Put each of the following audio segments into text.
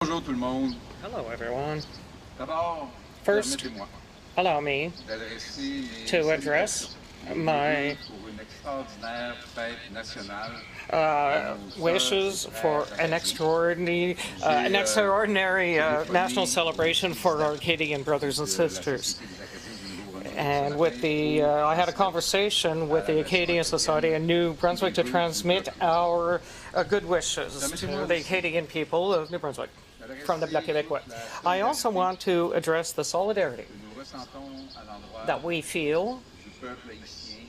Bonjour tout le monde. Hello, everyone. D'abord, First, permettez-moi allow me d'adresser mes to address salutations et my vœux pour une extraordinaire fête nationale à nos sœurs wishes et for frères an acadiens. extraordinary national Téléphoné celebration au for our président Acadian brothers and de la sisters. Société des Acadiens du Nouveau-Brunswick ce And matin with the, pour I had a transmettre conversation à with la the nation Acadian Society in acadienne New tous Brunswick les to vœux du transmit Bloc. our good wishes Permettez-moi to the aussi Acadian people of New Brunswick from the Bloc d'adresser Quebecois. toute la I also solidarité want to address the solidarity que nous ressentons à l'endroit that we feel du peuple haïtien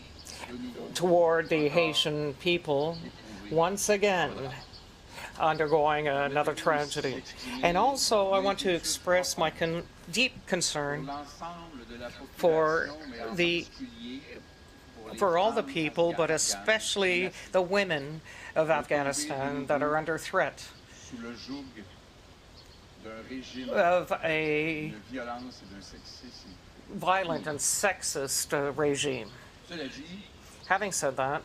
de nouveau toward the encore Haitian people éprouvé once again undergoing another tragedy. And also, I want to express my deep pour concern l'ensemble de la for population, mais en the particulier pour les for all the femmes people, but afghanes especially the women of Afghanistan that are under threat sous le joug d'un régime of a de violence et d'un sexisme. violent and sexist regime. Cela dit, Having said that,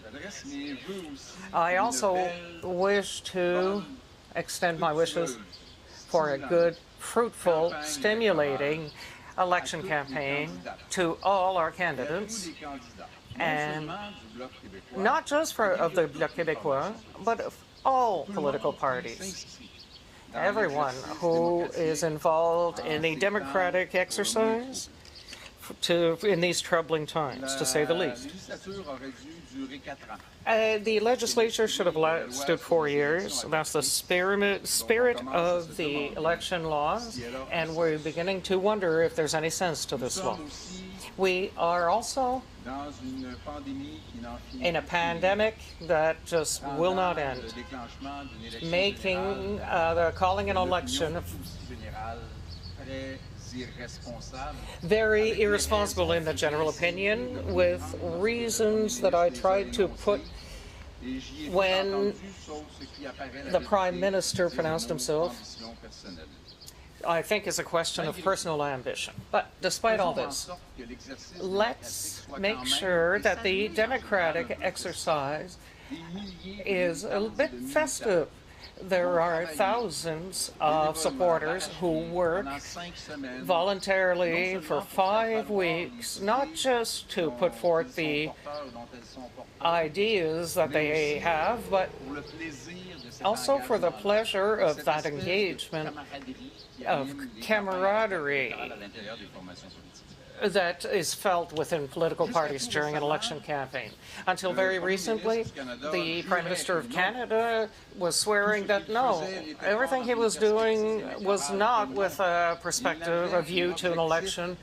j'adresse mes vœux aussi I pour also une belle, wish to bonne, extend my wishes fructueuse, for a good, fruitful, campagne stimulating election à tous les campaign candidats to all our et à tous candidates, les candidats, and non seulement du Bloc québécois, not just mais of the de Bloc toutes les Québécois, formations but of all politiques. Tout le political monde qui parties. s'inscrit dans Everyone l'exercice who démocratique is involved en in the ces democratic temps pour le moins exercise in these troubling times, to say the La least. législature aurait dû durer 4 ans. The legislature should have lasted 4 years. That's the spirit of the election laws, and we're beginning to wonder if there's any sense to Nous this law. sommes aussi We are also dans une pandémie qui n'en finit in a plus, pandemic that just will not pendant end, le déclenchement d'une élection making générale, calling an de election l'opinion aussi générale très irresponsable, very avec les irresponsible in raisons the general que j'ai opinion, essayé with de prendre reasons lorsque that I le tried to ministre put les a énoncés, et j'y ai tout when entendu, sauf ce qui apparaît la the vérité, Prime Minister dire le pronounced mot himself. ambition personnelle. I think is a question of personal ambition. But despite all Faisons en this, sorte que l'exercice let's démocratique soit make quand même sure that the salué en democratic général. exercise Des milliers de is a militants et bit de militants festive. There are thousands of supporters who work pendant 5 semaines, voluntarily non for seulement pour faire 5 valoir weeks, les not idées just to put dont forth ils the sont porteurs, dont elles sont porteurs, ideas that mais they aussi have, but pour le plaisir de cet also for the engagement-là, pleasure de of cette that espèce de engagement camaraderie qui of anime les camaraderie campagnes électorales à l'intérieur des formations politiques. that is felt within political parties during an election campaign. Until very recently, the Prime Minister of Canada was swearing that no, everything he was doing was not with a perspective, a view to an election,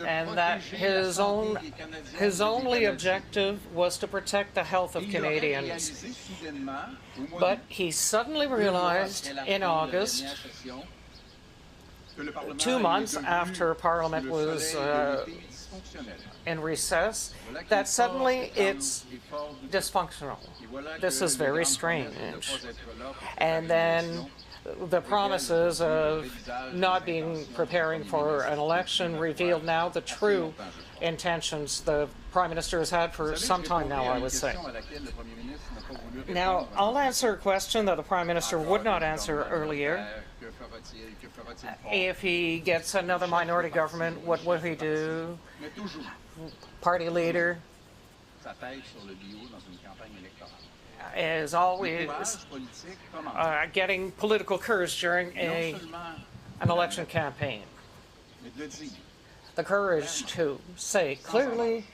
and that his only objective was to protect the health of Canadians. But he suddenly realized in August, 2 months after Parliament was in recess, that suddenly it's dysfunctional. This is very strange. And then the promises of not preparing for an election revealed now the true intentions the Prime Minister has had for some time now, I would say. Now, I'll answer a question that the Prime Minister would not answer earlier. If he gets another minority government, what will he do? Party leader is always getting political courage during an election campaign. The courage to say clearly,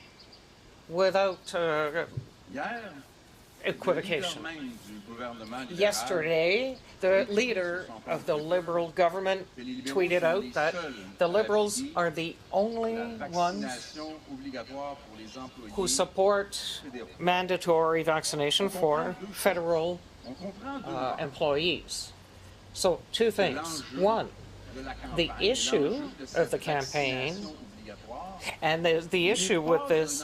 without equivocation. Yesterday, the leader of the Liberal government tweeted out that the Liberals are the only ones who support mandatory vaccination for federal employees. So, 2 things. One, the issue of the campaign and the issue with this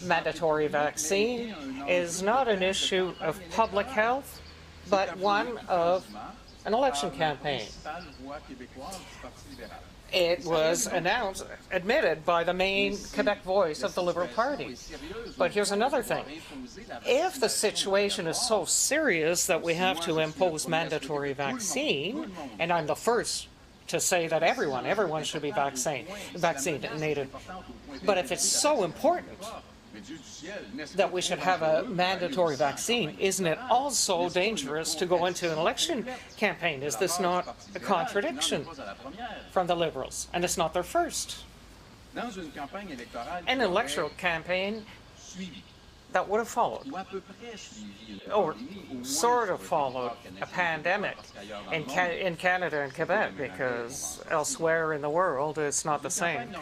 mandatory vaccine is not an issue of public health, but one of an election campaign. It was admitted by the main Quebec voice of the Liberal Party. But here's another thing. If the situation is so serious that we have to impose mandatory vaccine, and I'm the first to say that everyone should be vaccinated, but if it's so important that we should have a mandatory vaccine, isn't it also dangerous to go into an election campaign? Is this not a contradiction from the Liberals? And it's not their first. An electoral campaign that would have followed, or sort of followed, a pandemic in Canada and Quebec, because elsewhere in the world it's not the same.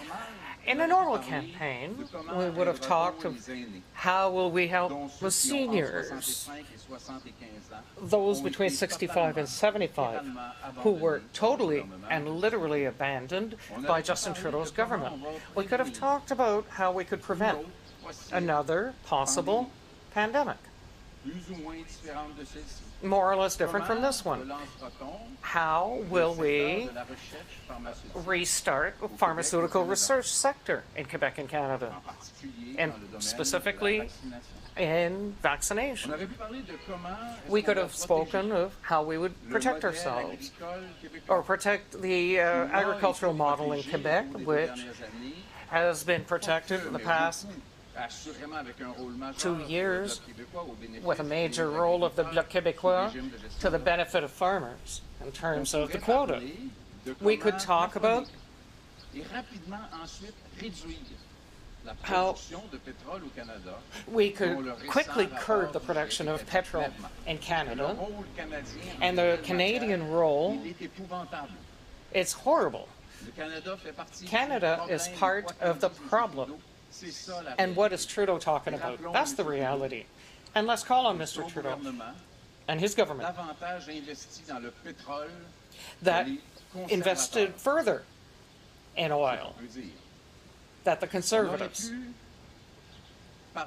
In a normal campaign, we would have talked of how will we help the seniors, those between 65 and 75, who were totally and literally abandoned by Justin Trudeau's government. We could have talked about how we could prevent another possible pandemic, more or less different from this one. How will we restart the pharmaceutical research sector in Quebec and Canada, and specifically in vaccination? We could have spoken of how we would protect ourselves, or protect the agricultural model in Quebec, which has been protected in the past 2 years with a major role of the Bloc Quebecois to the benefit of farmers in terms of the quota. We could talk about how we could quickly curb the production of petrol in Canada, and the Canadian role, it's horrible. Canada is part of the problem. And what is Trudeau talking about? That's the reality. And let's call on Mr. Trudeau and his government that invested further in oil, that the Conservatives,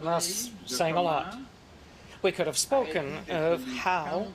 that's saying a lot. We could have spoken of how